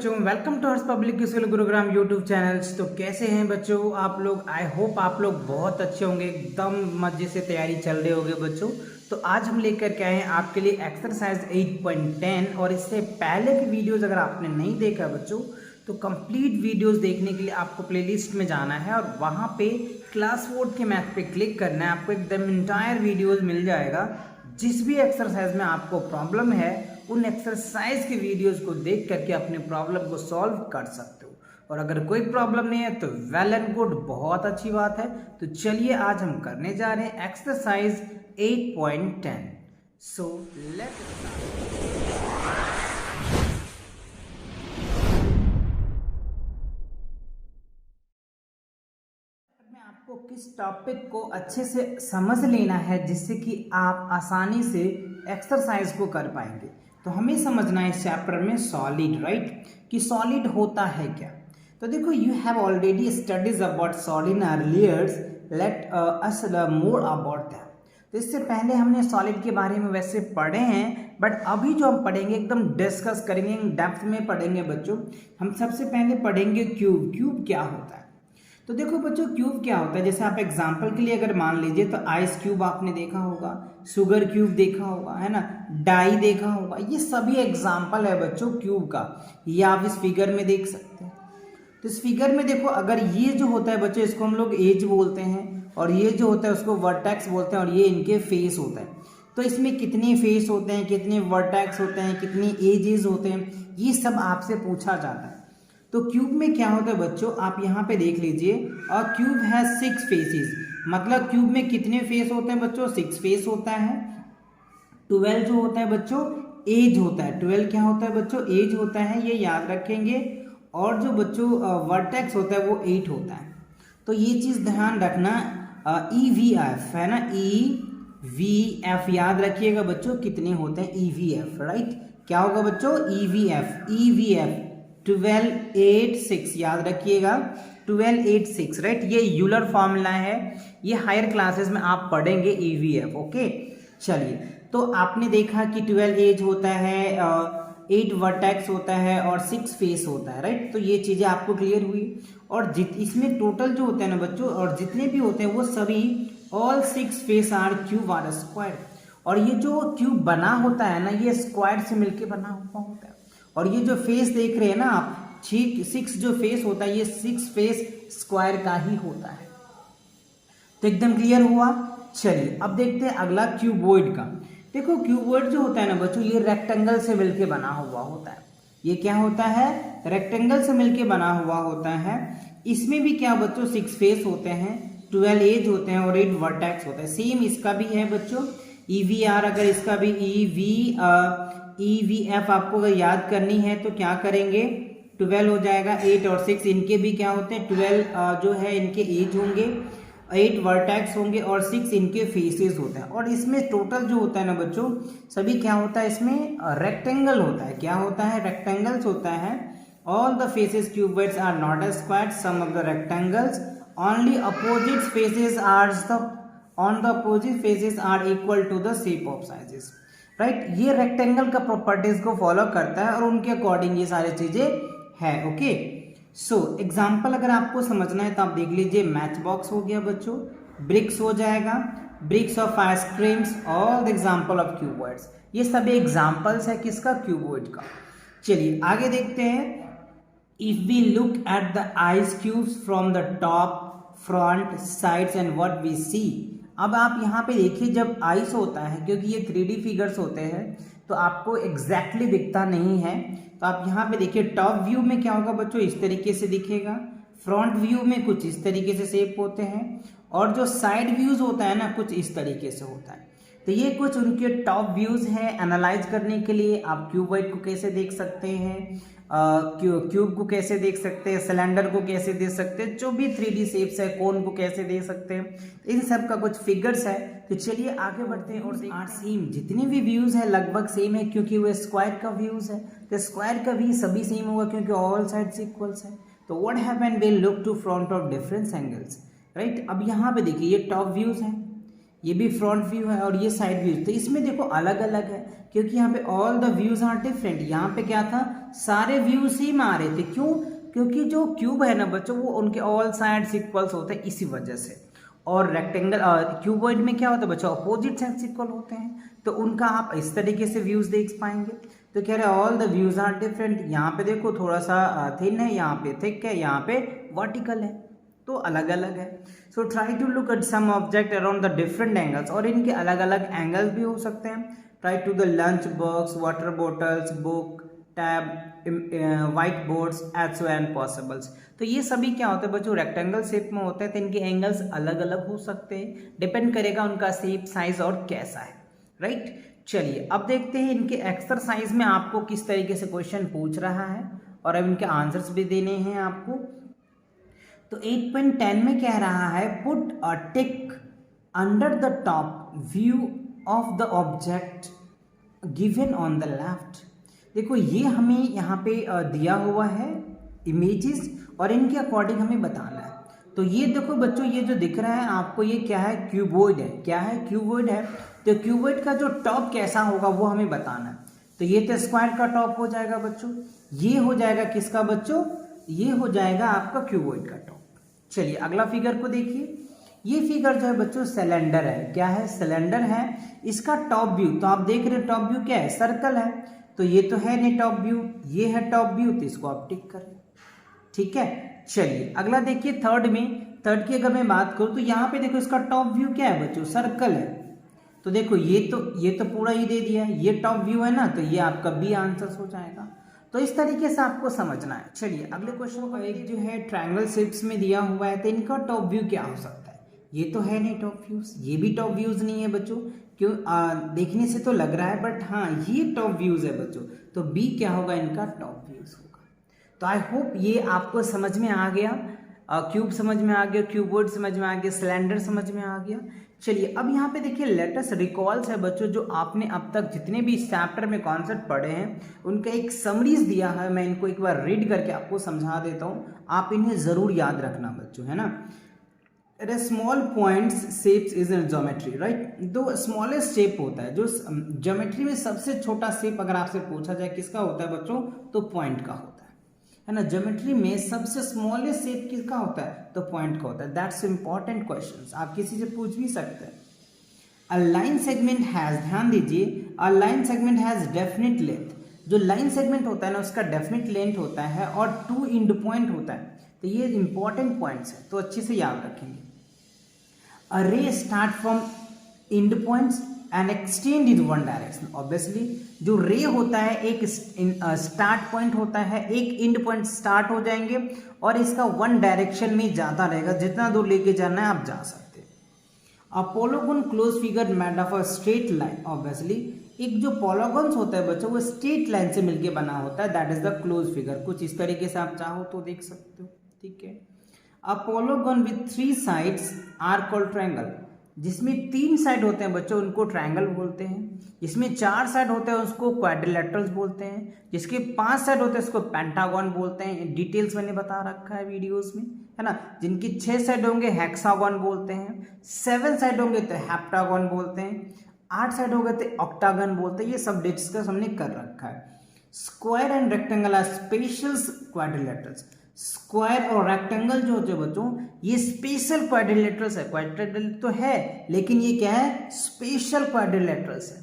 बच्चों, welcome to Harsh Public School Gurugram YouTube channels. तो कैसे हैं बच्चों आप लोग? आई होप आप लोग बहुत अच्छे होंगे, एकदम मजे से तैयारी चल रही होगी बच्चों। तो आज हम लेकर के आए हैं आपके लिए एक्सरसाइज 8.10 और इससे पहले की वीडियोस अगर आपने नहीं देखा बच्चों तो कंप्लीट वीडियोस देखने के लिए आपको प्लेलिस्ट में जाना है और वहाँ पे क्लास 4 के मैथ पे क्लिक करना है। आपको एकदम इंटायर वीडियोस मिल जाएगा। जिस भी एक्सरसाइज में आपको प्रॉब्लम है उन एक्सरसाइज के वीडियोस को देख करके अपने प्रॉब्लम को सॉल्व कर सकते हो। और अगर कोई प्रॉब्लम नहीं है तो वेल एंड गुड, बहुत अच्छी बात है। तो चलिए आज हम करने जा रहे हैं एक्सरसाइज 8.10। So let's start. आपको किस टॉपिक को अच्छे से समझ लेना है जिससे कि आप आसानी से एक्सरसाइज को कर पाएंगे। तो हमें समझना है इस चैप्टर में सॉलिड, राइट, कि सॉलिड होता है क्या। तो देखो, you have already studies about solid earliers, let us more about that. तो इससे पहले हमने सॉलिड के बारे में वैसे पढ़े हैं, बट अभी जो हम पढ़ेंगे एकदम डिस्कस करेंगे, डेप्थ में पढ़ेंगे बच्चों। हम सबसे पहले पढ़ेंगे क्यूब। क्यूब क्या होता है? तो देखो बच्चों, क्यूब क्या होता है, जैसे आप एग्जांपल के लिए अगर मान लीजिए तो आइस क्यूब आपने देखा होगा, शुगर क्यूब देखा होगा, है ना, डाई देखा होगा। ये सभी एग्जांपल है बच्चों क्यूब का। ये आप इस फिगर में देख सकते हैं। तो इस फिगर में देखो, अगर ये जो होता है बच्चों इसको हम लोग एज बोलते हैं और ये जो होता है उसको वर्टेक्स बोलते हैं और ये इनके फेस होता है। तो इसमें कितने फेस होते हैं, कितने वर्टेक्स होते हैं, कितने एजेस होते हैं, ये सब आपसे पूछा जाता है। तो क्यूब में क्या होता है बच्चों, आप यहाँ पे देख लीजिए, और क्यूब है 6 फेसेस। मतलब क्यूब में कितने फेस होते हैं बच्चों? 6 फेस होता है। 12 जो होता है बच्चों एज होता है। 12 क्या होता है बच्चों? एज होता है, ये याद रखेंगे। और जो बच्चों वर्टेक्स होता है वो 8 होता है। तो ये चीज ध्यान रखना, EVF है ना, EVF याद रखिएगा बच्चों, कितने होते हैं EVF, राइट। क्या होगा बच्चों? EVF 12 8 6 याद रखिएगा, 12 8 6, राइट। ये यूलर फॉर्मूला है, ये हायर क्लासेस में आप पढ़ेंगे EVF, ओके। चलिए, तो आपने देखा कि 12 एज होता है, 8 वर्टेक्स होता है और 6 फेस होता है, राइट। तो ये चीजें आपको क्लियर हुई। और इसमें टोटल जो होते हैं ना बच्चों, और जितने भी होते हैं वो सभी all 6 face are cube are square. और ये जो क्यूब बना होता है ना, ये स्क्वायर से मिलके बना हुआ होता है। और ये जो फेस देख रहे हैं ना आप, 6 जो फेस होता है ये 6 फेस स्क्वायर का ही होता है। तो एकदम क्लियर हुआ। चलिए अब देखते हैं अगला क्यूबॉइड का। देखो, क्यूबॉइड जो होता है ना बच्चों, ये रेक्टेंगल से मिलके बना हुआ होता है। ये क्या होता है? रेक्टेंगल से मिलके बना हुआ होता है। इसमें भी क्या बच्चों 6 फेस होते हैं, 12 एज होते हैं और 8 वर्टेक्स होता है। सेम इसका भी है बच्चों, EVR। अगर इसका भी EVF आपको अगर याद करनी है तो क्या करेंगे, 12 हो जाएगा, 8 और 6 इनके भी क्या होते हैं, 12 जो है इनके एज होंगे, 8 वर्टेक्स होंगे और 6 इनके फेसेस होते हैं। और इसमें टोटल जो होता है ना बच्चों, सभी क्या होता है, इसमें रेक्टेंगल होता है। क्या होता है? रेक्टेंगल्स होता है। All the faces cuboids are not a square, some of the rectangles only opposite faces are on the opposite faces are equal to the shape of sizes, right. ये रेक्टेंगल का properties को follow करता है और उनके according ये सारी चीजें है, ओके। सो एग्जाम्पल अगर आपको समझना है तो आप देख लीजिए, मैच बॉक्स हो गया बच्चों, ब्रिक्स हो जाएगा, bricks of ice creams, all the example of cuboids. ये सभी एग्जाम्पल्स है किसका? क्यूबॉइड का। चलिए आगे देखते हैं। If we look at the ice cubes from the top, front, sides and what we see. अब आप यहाँ पे देखिए, जब आइस होता है, क्योंकि ये 3D फिगर्स होते हैं तो आपको एग्जैक्टली दिखता नहीं है, तो आप यहाँ पे देखिए टॉप व्यू में क्या होगा बच्चों, इस तरीके से दिखेगा। फ्रंट व्यू में कुछ इस तरीके से शेप होते हैं और जो साइड व्यूज होता है ना, कुछ इस तरीके से होता है। तो ये कुछ उनके टॉप व्यूज हैं। एनालाइज करने के लिए आप क्यूबॉइड को कैसे देख सकते हैं, क्यूब को कैसे देख सकते हैं, सिलेंडर को कैसे देख सकते हैं, जो भी 3D शेप्स है, कोन को कैसे देख सकते हैं, इन सब का कुछ फिगर्स है। तो चलिए आगे बढ़ते हैं और सेम जितने भी व्यूज है लगभग सेम है, क्योंकि वो स्क्वायर का व्यूज है। तो स्क्वायर का भी सभी सेम होगा क्योंकि ऑल साइड्स इक्वल्स है। तो what happen, we look to front of different angles, right. अब यहाँ पे देखिए, ये टॉप व्यूज है, ये भी फ्रंट व्यू है और ये साइड व्यू। तो इसमें देखो अलग अलग है क्योंकि यहाँ पे all the views are different. यहाँ पे क्या था, सारे व्यू सेम आ रहे थे। क्यों? क्योंकि जो क्यूब है ना बच्चों, वो उनके ऑल साइड्स इक्वल्स होते हैं, इसी वजह से। और रेक्टेंगल क्यूबॉइड में क्या होता है बच्चों, अपोजिट साइड्स इक्वल होते हैं, तो उनका आप इस तरीके से व्यूज देख पाएंगे। तो कह रहे हैं all the views are different. यहाँ पे देखो थोड़ा सा थिन है, यहाँ पे थिक है, यहाँ पे वर्टिकल है, तो अलग अलग है। So try to look at some object around the different angles, और इनके अलग अलग एंगल्स भी हो सकते हैं। Try to the lunch box, water bottles, book, tab, white boards as so and possibles. तो ये सभी क्या होते हैं बच्चों, रेक्टेंगल शेप में होते हैं, तो इनके एंगल्स अलग अलग हो सकते हैं, डिपेंड करेगा उनका शेप, साइज और कैसा है, राइट। चलिए अब देखते हैं इनके एक्सरसाइज में आपको किस तरीके से क्वेश्चन पूछ रहा है, और अब इनके आंसर्स भी देने हैं आपको। तो 8.10 में कह रहा है put a tick under the top view of the object given on the left. देखो ये हमें यहाँ पे दिया हुआ है इमेजेस, और इनके अकॉर्डिंग हमें बताना है। तो ये देखो बच्चों, ये जो दिख रहा है आपको, ये क्या है, क्यूबॉइड है। क्या है, क्यूबॉइड है। तो क्यूबॉइड का जो टॉप कैसा होगा वो हमें बताना है। तो ये तो स्क्वायर का टॉप हो जाएगा बच्चों, ये हो जाएगा किसका बच्चों, ये हो जाएगा आपका क्यूबॉइड का टॉप। चलिए अगला फिगर को देखिए। ये फिगर जो है बच्चों सिलेंडर है। क्या है, सिलेंडर है। इसका टॉप व्यू, तो आप देख रहे हो टॉप व्यू क्या है, सर्कल है। तो ये तो है नहीं टॉप व्यू, ये है टॉप व्यू, तो इसको आप टिक करें, ठीक है। चलिए अगला देखिए थर्ड में। थर्ड की अगर मैं बात करूं तो यहाँ पे देखो इसका टॉप व्यू क्या है बच्चों, सर्कल है। तो देखो ये तो पूरा ही दे दिया है, ये टॉप व्यू है ना, तो ये आपका बी आंसर हो जाएगा। तो इस तरीके से आपको समझना है। चलिए अगले क्वेश्चन को, एक जो है ट्रायंगल शेप्स में दिया हुआ है, तो इनका टॉप व्यू क्या हो सकता है। ये तो है नहीं टॉप व्यूज, ये भी टॉप व्यूज नहीं है बच्चों, क्यों, देखने से तो लग रहा है, बट हाँ ये टॉप व्यूज है बच्चों। तो बी क्या होगा, इनका टॉप व्यूज होगा। तो आई होप ये आपको समझ में आ गया, क्यूब समझ में आ गया, क्यूबॉइड समझ में आ गया, सिलेंडर समझ में आ गया। चलिए अब यहाँ पे देखिए लेटेस्ट रिकॉल्स है बच्चों, जो आपने अब तक जितने भी इस चैप्टर में कॉन्सेप्ट पढ़े हैं उनका एक समरीज दिया है। मैं इनको एक बार रीड करके आपको समझा देता हूँ, आप इन्हें जरूर याद रखना बच्चों, है ना। Small points shapes is in geometry, right. दो स्मॉलेस्ट शेप होता है, जो ज्योमेट्री में सबसे छोटा शेप अगर आपसे पूछा जाए किसका होता है बच्चों, तो पॉइंट का होता है ना। ज्योमेट्री में सबसे स्मॉलेस्ट शेप किसका होता है, तो पॉइंट का होता है। दैट्स इंपॉर्टेंट क्वेश्चंस, आप किसी से पूछ भी सकते हैं। अ लाइन सेगमेंट हैज, ध्यान दीजिए, a line segment has definite length. जो लाइन सेगमेंट होता है ना उसका डेफिनेट लेंथ होता है, और 2 एंड पॉइंट होता है। तो ये इंपॉर्टेंट पॉइंट्स है, तो अच्छे से याद रखेंगे। A ray start from end points and extend in one direction. Obviously जो रे होता है एक स्टार्ट पॉइंट होता है, एक एंड पॉइंट स्टार्ट हो जाएंगे, और इसका वन डायरेक्शन में जाता रहेगा, जितना दूर लेके जाना है आप जा सकते हैं। A polygon close figure made of a straight line. Obviously एक जो पोलोगन्स होता है बच्चों वो स्ट्रेट लाइन से मिलके बना होता है, that is the close figure. कुछ इस तरीके से आप चाहो तो देख सकते हो, ठीक है। A polygon with 3 sides are called triangle। जिसमें 3 साइड होते हैं बच्चों उनको ट्रायंगल बोलते हैं, जिसमें 4 साइड होते हैं उसको क्वाड्रिलेटरल्स बोलते हैं, जिसके 5 साइड होते हैं उसको पेंटागन बोलते हैं। डिटेल्स मैंने बता रखा है वीडियोस में, है ना। जिनकी 6 साइड होंगे हेक्सागन बोलते हैं, 7 साइड होंगे तो हेप्टागन बोलते हैं, 8 साइड होंगे तो ऑक्टागन बोलते हैं। ये सब डिस्कस हमने कर रखा है। Square and rectangle are special quadrilaterals. Square और रेक्टेंगल जो होते हैं बच्चों ये स्पेशल क्वाड्रिलेटरल्स है। क्वाड्रिलेटरल तो है लेकिन ये क्या है, स्पेशल क्वाड्रिलेटरल्स है,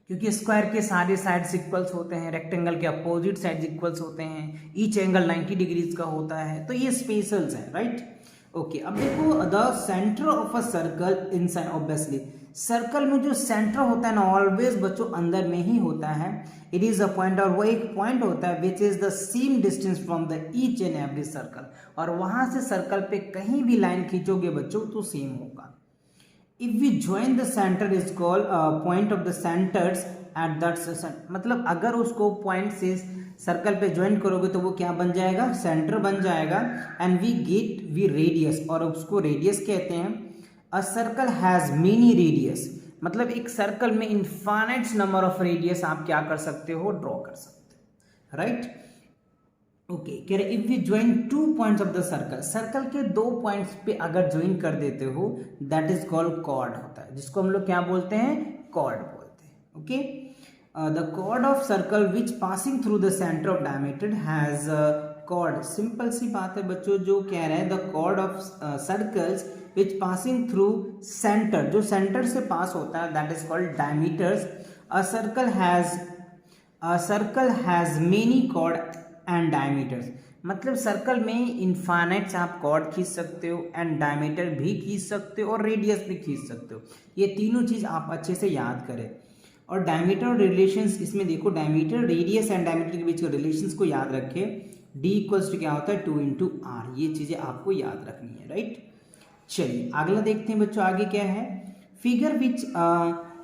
क्योंकि स्क्वायर के सारे साइड्स इक्वल्स होते हैं, रेक्टेंगल के अपोजिट साइड्स इक्वल्स होते हैं, ईच एंगल 90 डिग्रीज का होता है, तो ये स्पेशल्स है, राइट। ओके अब देखो the center of a circle inside. Obviously circle में जो सेंटर होता है ना ऑलवेज बच्चों अंदर में ही होता है। इट इज अ पॉइंट, और वो एक पॉइंट होता है which is the same distance from the each and every circle. और वहां से सर्कल पे कहीं भी लाइन खींचोगे बच्चों तो सेम होगा। If we join the centre is called point of the centres at that, मतलब अगर उसको पॉइंट से सर्कल पे ज्वाइन करोगे तो वो क्या बन जाएगा, सेंटर बन जाएगा। And we get we radius, और उसको रेडियस कहते हैं। A circle has many radius, मतलब एक सर्कल में इनफाइनाइट नंबर ऑफ रेडियस आप क्या कर सकते हो, ड्रॉ कर सकते हो, राइट। ओके, कह रहे if we join 2 points of the circle, circle के 2 पॉइंट्स पे अगर ज्वाइन कर देते हो दैट इज कॉल्ड कॉर्ड होता है, जिसको हम लोग क्या बोलते हैं, कॉर्ड बोलते हैं। Okay, the chord of circle which passing through the center of diameter has chord, simple सी बात है बच्चों, जो कह रहे हैं the chord of circles which passing through center, जो सेंटर से पास होता है that is called diameters. A circle has many chord and diameters, मतलब सर्कल में इनफाइनाइट से आप कॉर्ड खींच सकते हो एंड डायमीटर भी खींच सकते हो और रेडियस भी खींच सकते हो। ये तीनों चीज़ आप अच्छे से याद करें। और डायमीटर और रिलेशंस, इसमें देखो डायमीटर, रेडियस एंड डायमीटर के बीच के रिलेशंस को याद रखें। डी इक्वल्स टू क्या होता है, 2 × r, ये चीज़ें आपको याद रखनी है, राइट। चलिए अगला देखते हैं बच्चों, आगे क्या है, figure which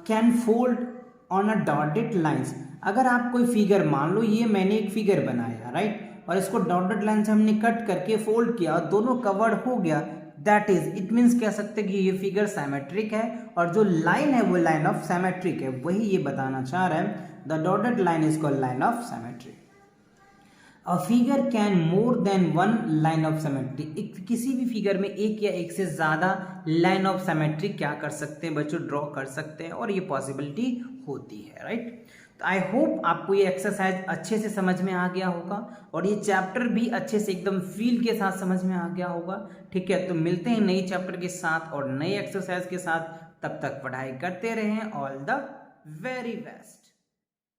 can fold on a dotted lines. अगर आप कोई फिगर, मान लो ये मैंने एक फिगर बनाया, राइट, और इसको डॉटेड लाइन से हमने कट करके फोल्ड किया, दोनों कवर्ड हो गया, दैट इज, इट मीन्स कह सकते हैं कि ये फिगर सिमेट्रिक है, और जो लाइन है वो लाइन ऑफ सिमेट्रिक है, वही ये बताना चाह रहा है। The dotted line is called line of symmetry. A figure can more than one line of symmetry, किसी भी फिगर में एक या एक से ज्यादा लाइन ऑफ सिमेट्री क्या कर सकते हैं बच्चों, ड्रॉ कर सकते हैं, और ये पॉसिबिलिटी होती है, राइट। तो आई होप आपको ये एक्सरसाइज अच्छे से समझ में आ गया होगा, और ये चैप्टर भी अच्छे से एकदम फील के साथ समझ में आ गया होगा। ठीक है, तो मिलते हैं नई चैप्टर के साथ और नए एक्सरसाइज के साथ, तब तक पढ़ाई करते रहें। All the very best.